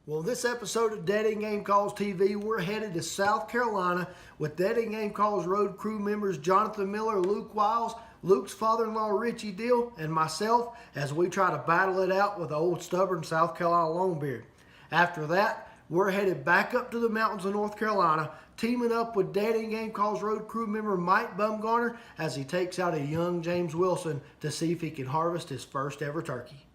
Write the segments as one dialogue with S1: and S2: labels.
S1: Well, this episode of Dead End Game Calls TV, we're headed to South Carolina with Dead End Game Calls road crew members Jonathan Miller, Luke Wiles, Luke's father-in-law Richie Deal, and myself as we try to battle it out with the old stubborn South Carolina Longbeard. After that, we're headed back up to the mountains of North Carolina, teaming up with Dead End Game Calls road crew member Mike Bumgarner as he takes out a young James Wilson to see if he can harvest his first ever turkey.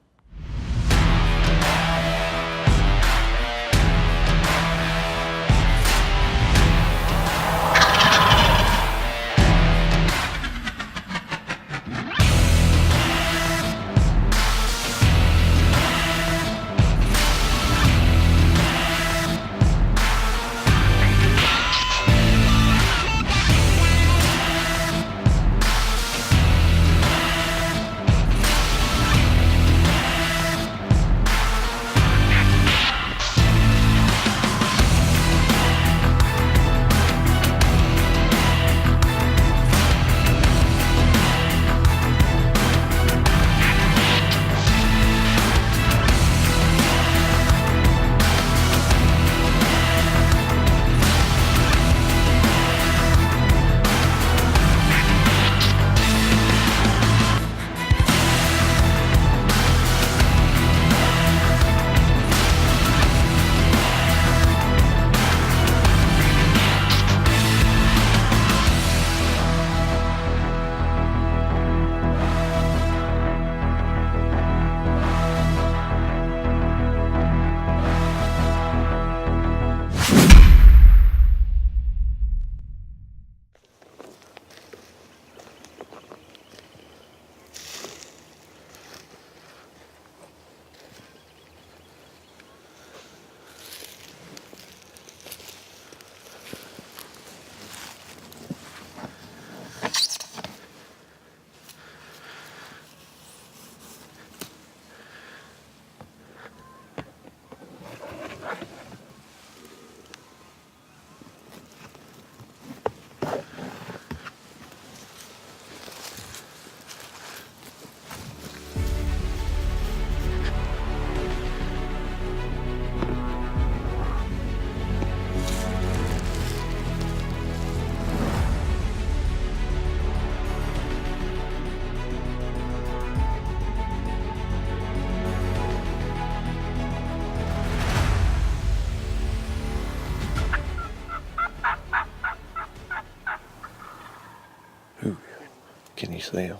S2: Ooh, can you see him?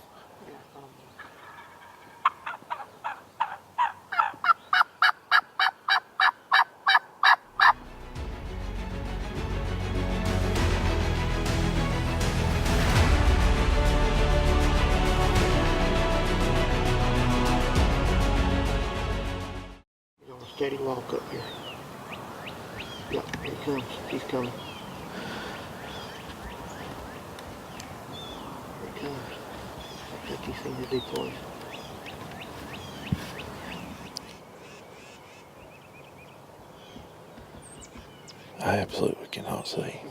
S3: On a steady walk up here. Yep, here he comes. He's coming. Here he comes. I think he's seen his decoys.
S2: I absolutely cannot see.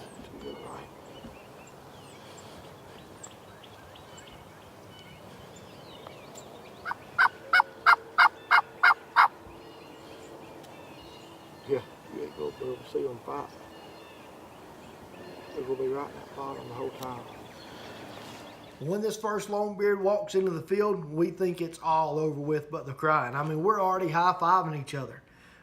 S3: Yeah, you ain't gonna be able to see them fight. They're gonna be right in that bottom the whole time.
S1: When this first Longbeard walks into the field, we think it's all over with but the crying. I mean, we're already high-fiving each other.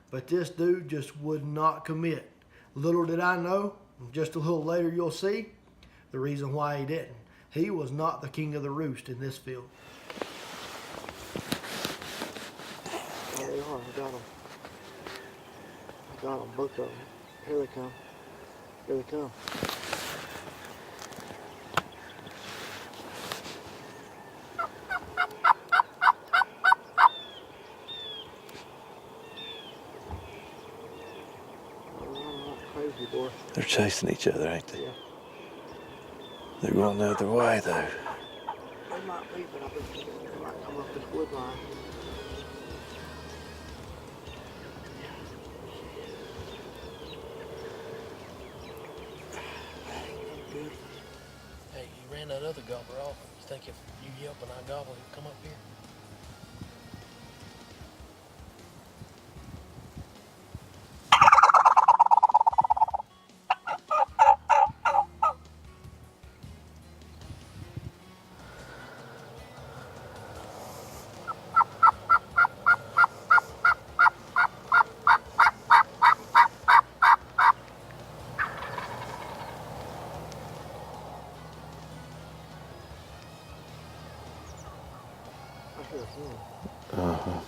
S1: But this dude just would not commit. Little did I know, just a little later you'll see, the reason why he didn't. He was not the king of the roost in this field.
S3: There they are, I got them. I got them, both of them. Here they come. Here they come. Crazy boy.
S2: They're chasing each other, ain't they?
S3: Yeah.
S2: They're going the other way, though.
S3: They might be, but I bet they might come up this wood line. Good.
S4: Hey, you ran that other gobbler off. You think if you yelp and I gobble, he'll come up here?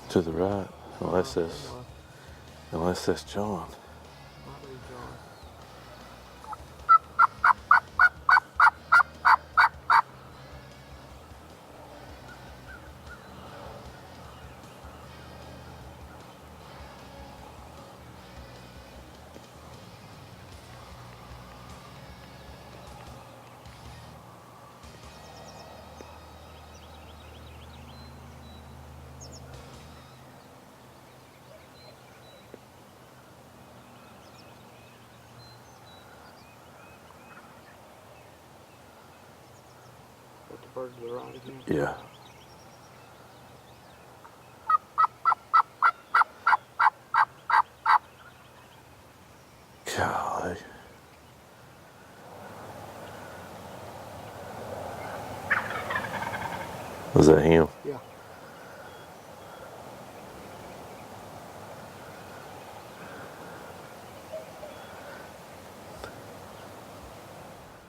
S2: To the right, unless that's John.
S3: Might be John. Got the bird to the right again.
S2: Yeah. Golly. Was that him?
S3: Yeah.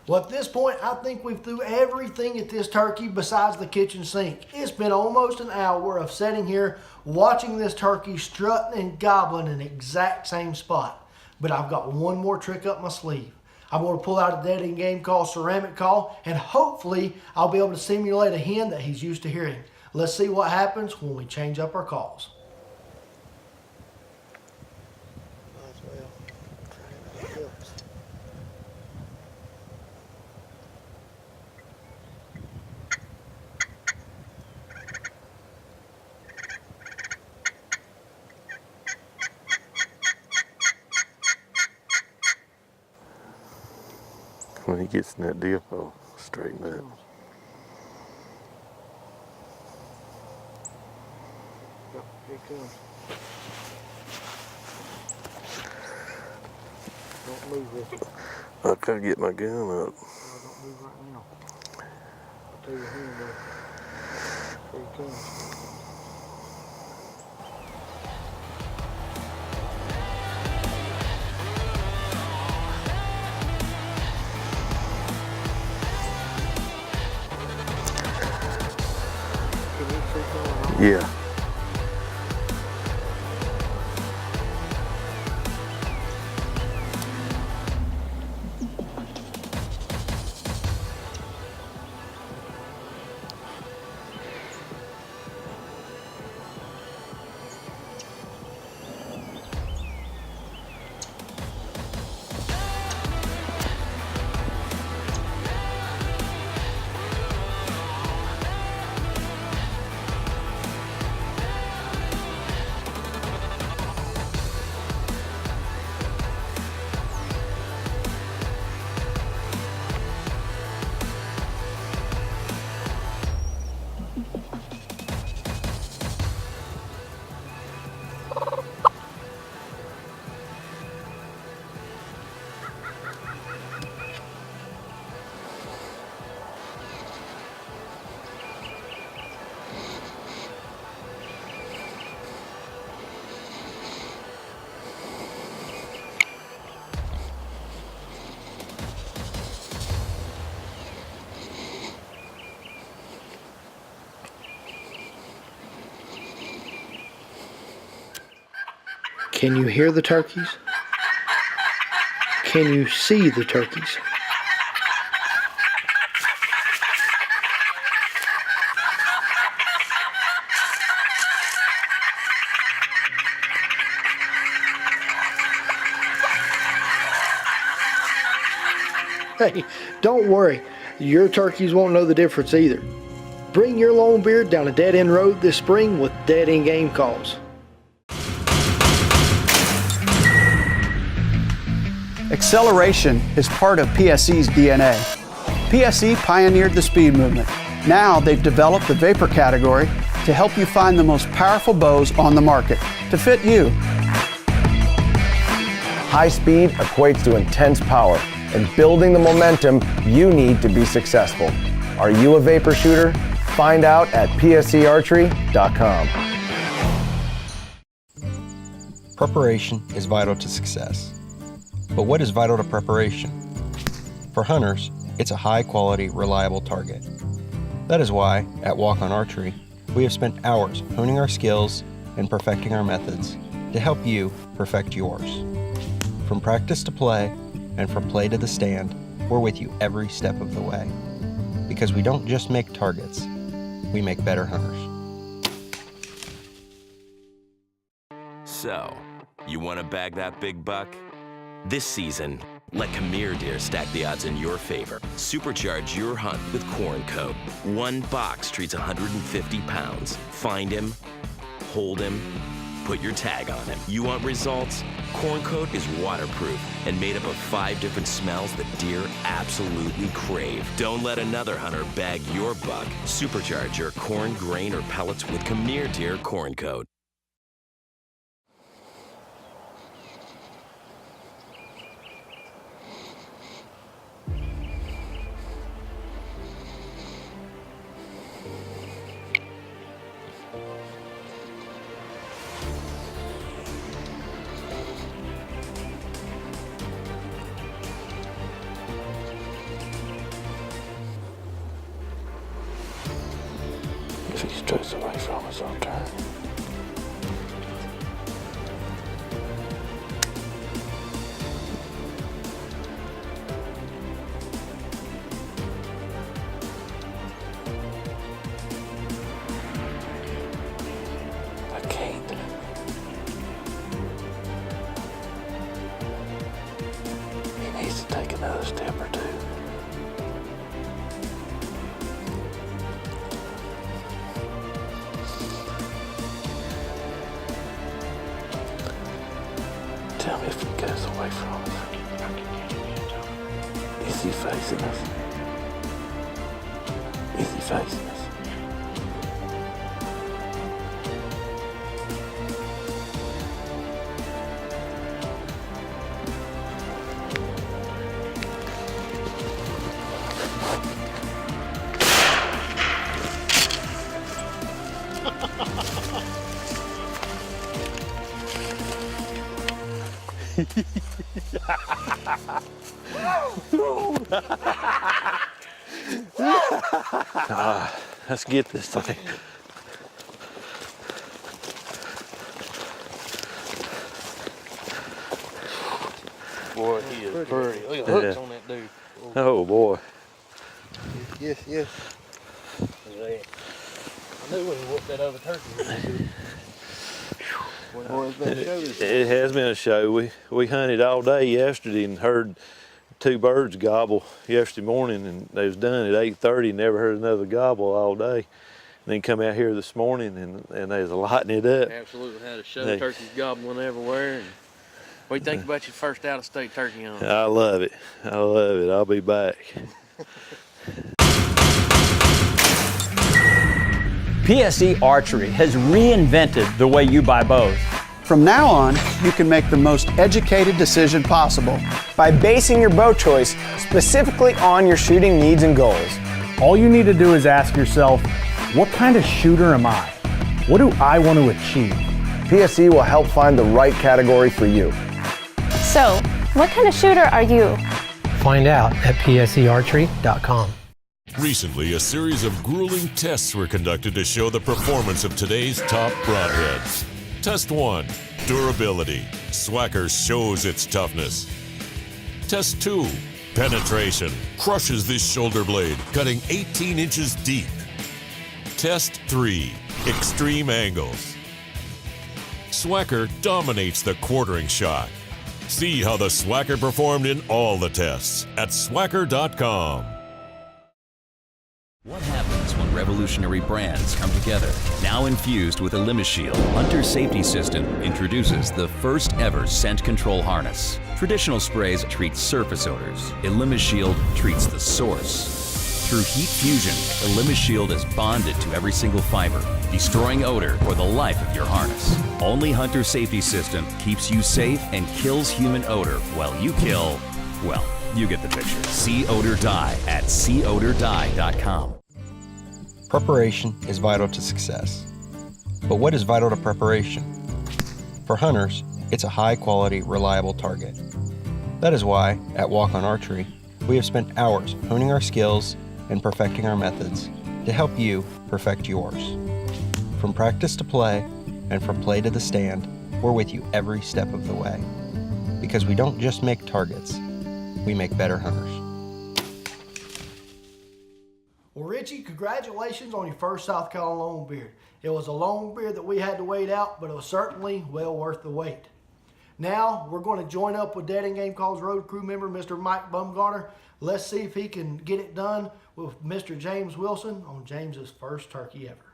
S1: Well, at this point, I think we've threw everything at this turkey besides the kitchen sink. It's been almost an hour of sitting here watching this turkey strutting and gobbling in the exact same spot. But I've got one more trick up my sleeve. I'm going to pull out a dead end game call, ceramic call, and hopefully I'll be able to simulate a hen that he's used to hearing. Let's see what happens when we change up our calls.
S3: Might as well. Try it helps.
S2: When he gets in that deal, I'll straighten up.
S3: Yep, here he comes. Don't move with it.
S2: I gotta get my gun up.
S3: No, don't move right now. I'll tell you when, though. Here he comes. Can you see going on?
S2: Yeah.
S1: Can you hear the turkeys? Can you see the turkeys? Hey, don't worry. Your turkeys won't know the difference either. Bring your long beard down a dead-end road this spring with dead-end game calls.
S5: Acceleration is part of PSE's DNA. PSE pioneered the speed movement. Now they've developed the vapor category to help you find the most powerful bows on the market to fit you.
S6: High speed equates to intense power and building the momentum you need to be successful. Are you a vapor shooter? Find out at psearchery.com.
S7: Preparation is vital to success. But what is vital to preparation? For hunters, it's a high-quality, reliable target. That is why, at Walk On Archery, we have spent hours honing our skills and perfecting our methods to help you perfect yours. From practice to play, and from play to the stand, we're with you every step of the way. Because we don't just make targets, we make better hunters.
S8: So, you want to bag that big buck? This season, let Khmer Deer stack the odds in your favor. Supercharge your hunt with Corn Coat. One box treats 150 pounds. Find him, hold him, put your tag on him. You want results? Corn Coat is waterproof and made up of 5 different smells that deer absolutely crave. Don't let another hunter bag your buck. Supercharge your corn, grain, or pellets with Khmer Deer Corn Coat.
S2: If he strays away from us, I'll turn. I can't. He needs to take another step or two. Tell me if he goes away from us. Is he facing us? Is he facing us? Let's get this thing.
S4: Boy, he is pretty. Look at the hooks on that dude.
S2: Oh boy.
S3: Yes, yes.
S4: Look at that. I knew when he whooped that other turkey.
S3: Boy, it's been a show this
S2: It has been a show. We hunted all day yesterday and heard 2 birds gobble yesterday morning, and they was done at 8:30. Never heard another gobble all day. And then come out here this morning and they was lighting it up.
S4: Absolutely had a show.
S2: Hey.
S4: Turkeys gobbling everywhere. And what do you think about your first out-of-state turkey hunt?
S2: I love it. I love it. I'll be back.
S9: PSE Archery has reinvented the way you buy bows.
S5: From now on, you can make the most educated decision possible.
S6: By basing your bow choice specifically on your shooting needs and goals.
S10: All you need to do is ask yourself, what kind of shooter am I? What do I want to achieve?
S6: PSE will help find the right category for you.
S11: So, what kind of shooter are you?
S12: Find out at psearchery.com.
S13: Recently, a series of grueling tests were conducted to show the performance of today's top broadheads. Test 1, durability. Swacker shows its toughness. Test 2, penetration. Crushes this shoulder blade, cutting 18 inches deep. Test 3, extreme angles. Swacker dominates the quartering shot. See how the Swacker performed in all the tests at swacker.com.
S14: What happens when revolutionary brands come together? Now infused with ElimiShield, Hunter Safety System introduces the first ever scent control harness. Traditional sprays treat surface odors. ElimiShield treats the source. Through heat fusion, ElimiShield is bonded to every single fiber, destroying odor for the life of your harness. Only Hunter Safety System keeps you safe and kills human odor while you kill, well, you get the picture. See Odor Die at seeodordie.com.
S7: Preparation is vital to success. But what is vital to preparation? For hunters, it's a high-quality, reliable target. That is why, at Walk On Archery, we have spent hours honing our skills and perfecting our methods to help you perfect yours. From practice to play, and from play to the stand, we're with you every step of the way. Because we don't just make targets, we make better hunters.
S1: Well, Richie, congratulations on your first South Carolina longbeard. It was a longbeard that we had to wait out, but it was certainly well worth the wait. Now, we're going to join up with Dead End Game Calls Road Crew member, Mr. Mike Bumgarner. Let's see if he can get it done with Mr. James Wilson on James's first turkey ever.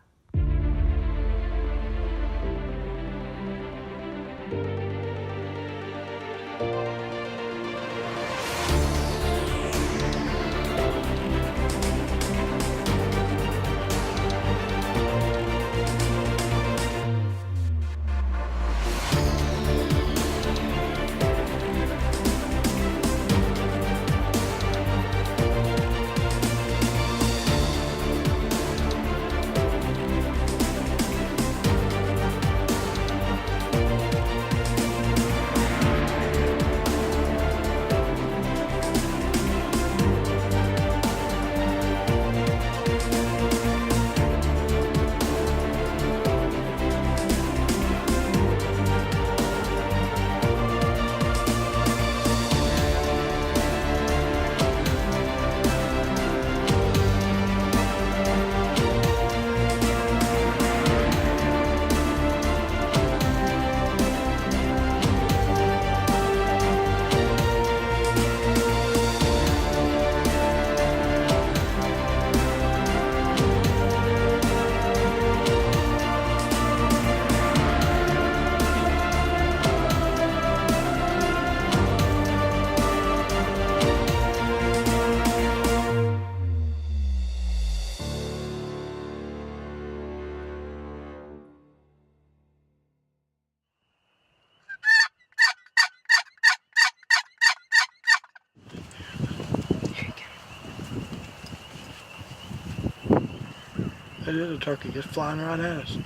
S3: It is a turkey, just flying right at us.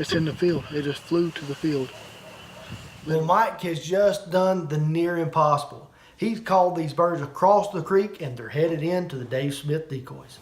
S3: It's in the field. It just flew to the field.
S1: Well, Mike has just done the near impossible. He's called these birds across the creek and they're headed in to the Dave Smith decoys.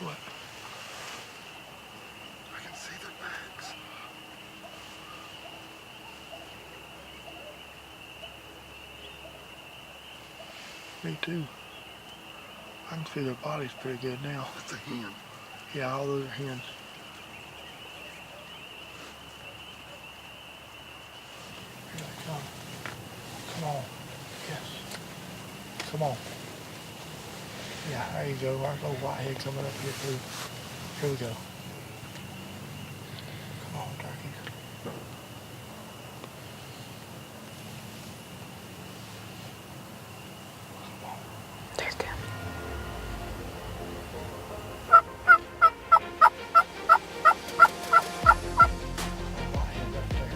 S3: What? I can see their backs. Me too. I can see their bodies pretty good now. It's a hen. Yeah, all those are hens. Here they come. Come on. Yes. Come on. Yeah, there you go. Our little whitehead coming up here too. Here we go. Come on, turkeys. Come on.
S11: They're coming.
S3: Whitehead up there.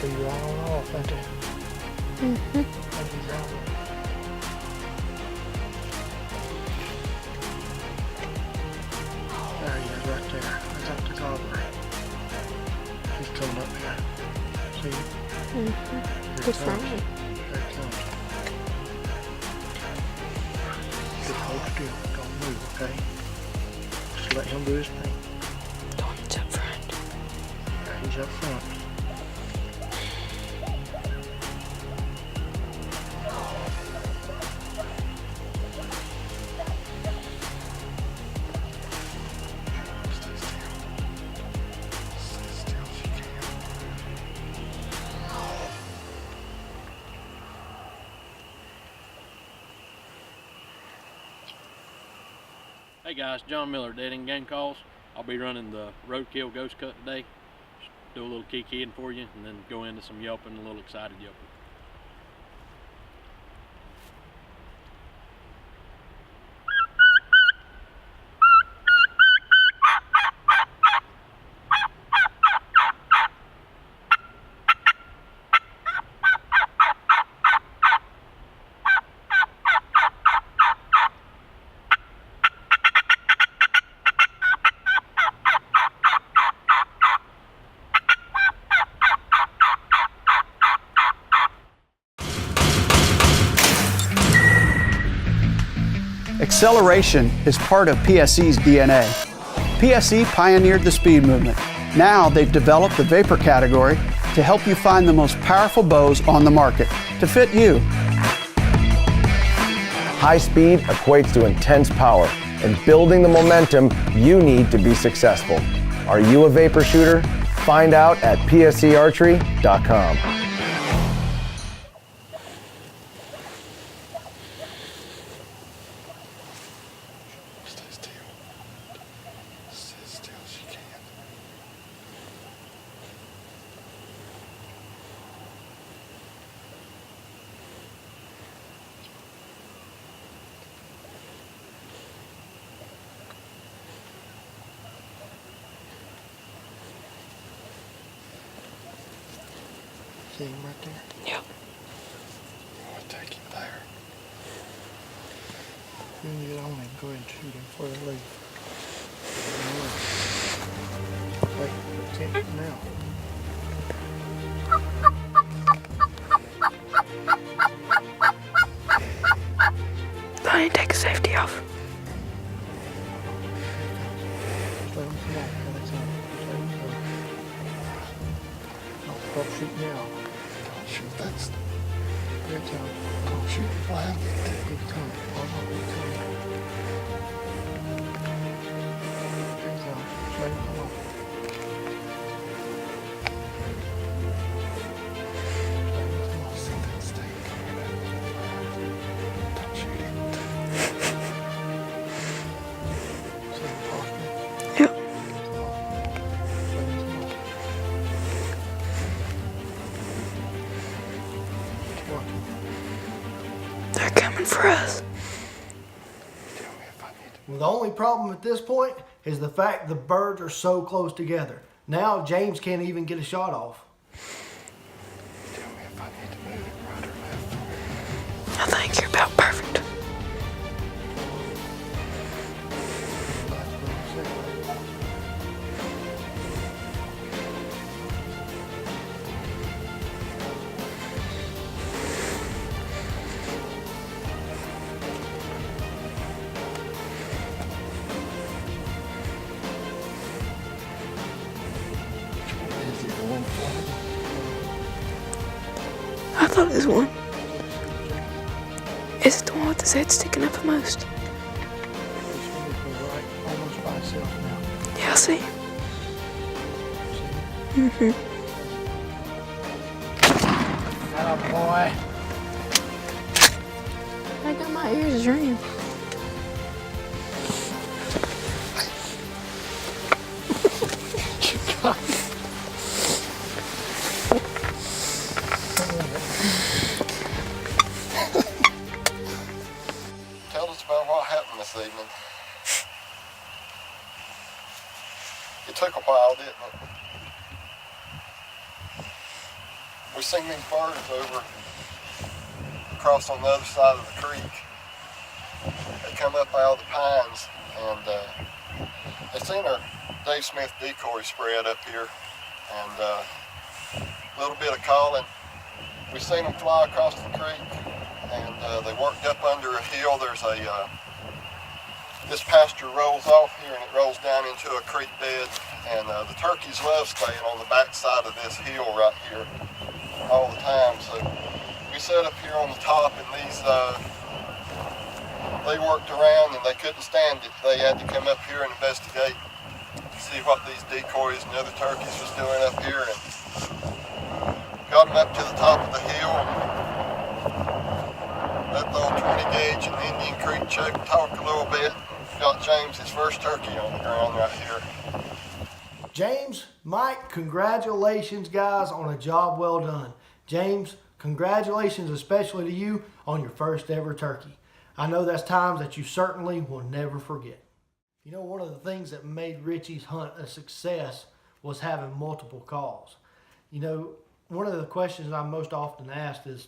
S3: Be right on off, ain't they?
S11: Mm-hmm.
S3: There he is, right there. I got the gobbler. He's coming up here. See?
S11: Mm-hmm.
S3: Here
S11: Good
S3: it comes.
S11: sign.
S3: There it comes. Just hold still. Don't move, okay? Just let him do his thing.
S11: He's up front.
S3: Yeah, he's up front.
S15: Hey guys, John Miller, Dead End Game Calls. I'll be running the roadkill ghost cut today. Just do a little kicking for you and then go into some yelping, a little excited yelping.
S5: Acceleration is part of PSE's DNA. PSE pioneered the speed movement. Now they've developed the vapor category to help you find the most powerful bows on the market to fit you.
S6: High speed equates to intense power and building the momentum you need to be successful. Are you a vapor shooter? Find out at psearchery.com.
S3: See him right there?
S11: Yeah.
S3: I'll take him there. Then you get on and go ahead and shoot him before they leave. Wait, can't now.
S11: I need to take the safety off.
S3: Just let him come on. Let him go. Don't shoot now. Don't shoot that stuff. Good time. Don't shoot it flat. Good time. Oh, no, good time. Good time. Just let him come on. See that stain coming out. Don't shoot it. See him posture?
S11: Yep. They're coming for us.
S1: The only problem at this point is the fact the birds are so close together. Now James can't even get a shot off.
S3: Tell me if I need to move it right or left.
S11: I think you're about perfect. I thought it was one. Is it the one with his head sticking up the most?
S3: Almost by itself now.
S11: Yeah, I see. Mm-hmm.
S3: Oh boy.
S11: I got my ears ringing.
S3: Tell us about what happened this evening. It took a while, didn't it? We seen these birds over across on the other side of the creek. They come up out of the pines and they seen our Dave Smith decoy spread up here and a little bit of calling. We seen them fly across the creek and they worked up under a hill. There's a this pasture rolls off here and it rolls down into a creek bed, and the turkeys love staying on the back side of this hill right here all the time. So we sat up here on the top, and these they worked around and they couldn't stand it. They had to come up here and investigate, see what these decoys and other turkeys was doing up here, and got them up to the top of the hill. Let the old 20 gauge and Indian Creek check, talk a little bit, got James his first turkey on the ground right here.
S1: James, Mike, congratulations, guys, on a job well done. James, congratulations especially to you on your first ever turkey. I know that's times that you certainly will never forget. You know, one of the things that made Richie's hunt a success was having multiple calls. You know, one of the questions I'm most often asked is,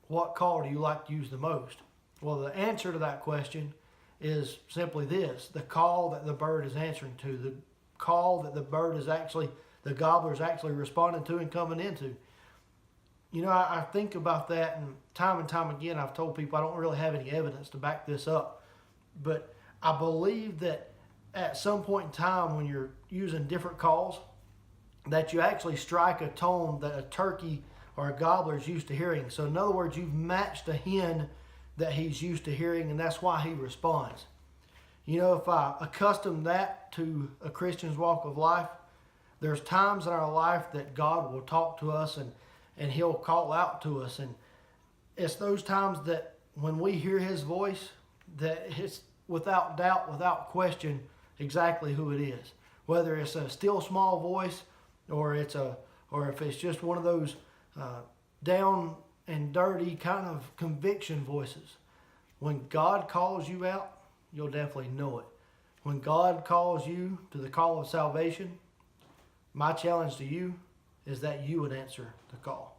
S1: what call do you like to use the most? Well, the answer to that question is simply this: the call that the bird is answering to, the call that the bird is actually, the gobbler is actually responding to and coming into. You know, I think about that, and time again I've told people I don't really have any evidence to back this up, but I believe that at some point in time when you're using different calls, that you actually strike a tone that a turkey or a gobbler is used to hearing. So in other words, you've matched a hen that he's used to hearing, and that's why he responds. You know, if I accustom that to a Christian's walk of life, there's times in our life that God will talk to us and he'll call out to us. And it's those times that when we hear his voice, that it's without doubt, without question, exactly who it is. Whether it's a still small voice or if it's just one of those down and dirty kind of conviction voices. When God calls you out, you'll definitely know it. When God calls you to the call of salvation, my challenge to you is that you would answer the call.